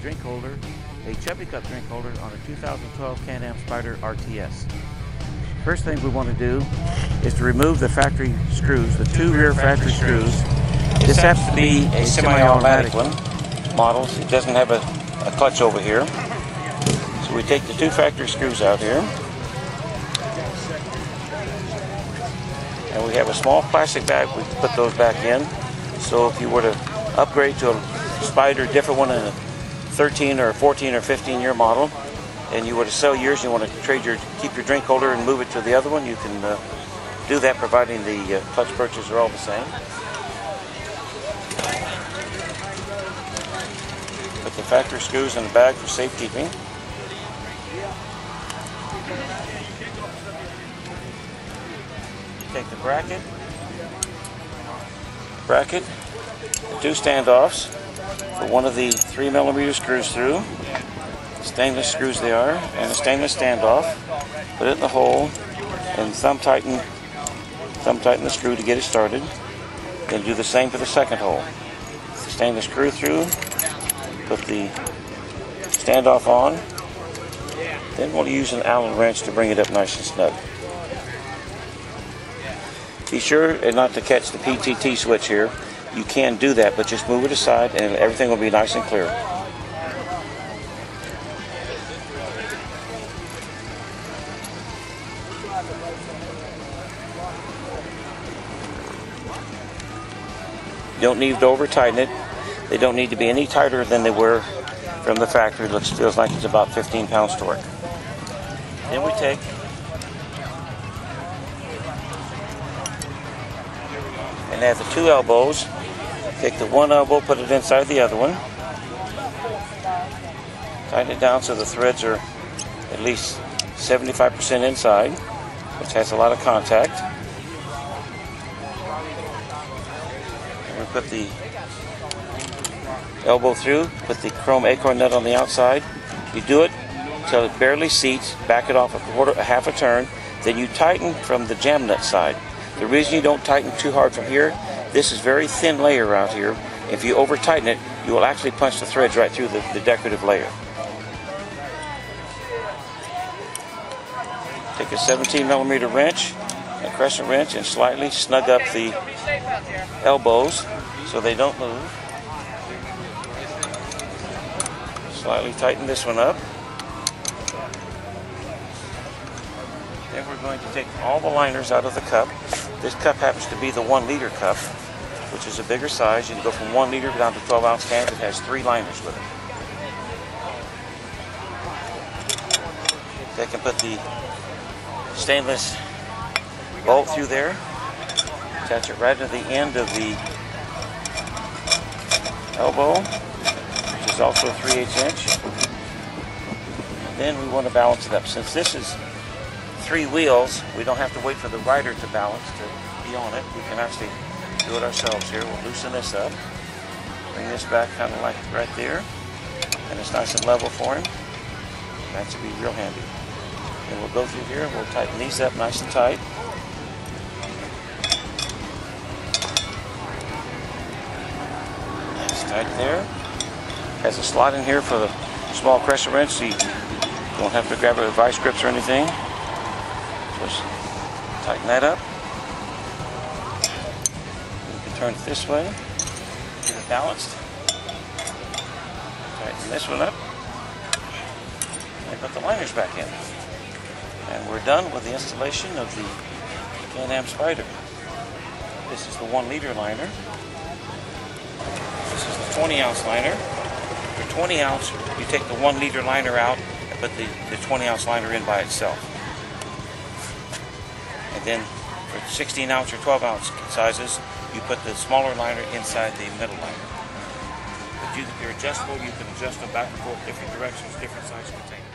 drink holder, a Chubby Cup drink holder on a 2012 Can Am Spyder RTS. First thing we want to do is to remove the factory screws, the two rear factory screws. This happens to be a semi-automatic one model. It doesn't have a clutch over here. So we take the two factory screws out here. And we have a small plastic bag. We put those back in. So if you were to upgrade to a Spyder, different one in a 13 or 14 or 15 year model, and you were to sell yours, you want to keep your drink holder and move it to the other one, you can do that, providing the clutch perches are all the same. Put the factory screws in the bag for safekeeping. Take the bracket, the two standoffs, put one of the 3mm screws through, stainless screws they are, and a stainless standoff, put it in the hole, and thumb tighten the screw to get it started. Then do the same for the second hole. The stainless screw through, put the standoff on, then we'll use an Allen wrench to bring it up nice and snug. Be sure not to catch the PTT switch here. You can do that, but just move it aside and everything will be nice and clear. You don't need to over tighten it. They don't need to be any tighter than they were from the factory. It feels like it's about 15 pounds torque. Then we take and add the two elbows. Take the one elbow, put it inside the other one. Tighten it down so the threads are at least 75% inside, which has a lot of contact. And we put the elbow through, put the chrome acorn nut on the outside. You do it until it barely seats, back it off a half a turn, then you tighten from the jam nut side. The reason you don't tighten too hard from here, this is very thin layer out here. If you over tighten it, you will actually punch the threads right through the decorative layer. Take a 17mm wrench, a crescent wrench, and slightly snug up the elbows so they don't move. Slightly tighten this one up. Then we're going to take all the liners out of the cup. This cup happens to be the 1 liter cup, which is a bigger size. You can go from 1 liter down to 12-ounce cans. It has 3 liners with it. They can put the stainless bolt through there, attach it right at the end of the elbow, which is also 3/8 inch. And then we want to balance it up. Since this is 3 wheels, we don't have to wait for the rider to balance to be on it. We can actually do it ourselves here. We'll loosen this up, bring this back kind of like right there, and it's nice and level for him. That should be real handy. And we'll go through here and we'll tighten these up nice and tight. That's tight there. Has a slot in here for the small crescent wrench, so you don't have to grab it with vice grips or anything. Just tighten that up. You can turn it this way, get it balanced. Tighten this one up, and put the liners back in. And we're done with the installation of the Can Am Spyder. This is the 1 liter liner. This is the 20-ounce liner. For 20 ounce, you take the 1 liter liner out and put the 20-ounce liner in by itself. And then for 16-ounce or 12-ounce sizes, you put the smaller liner inside the middle liner. But they're adjustable. You can adjust them back and forth, different directions, different size containers.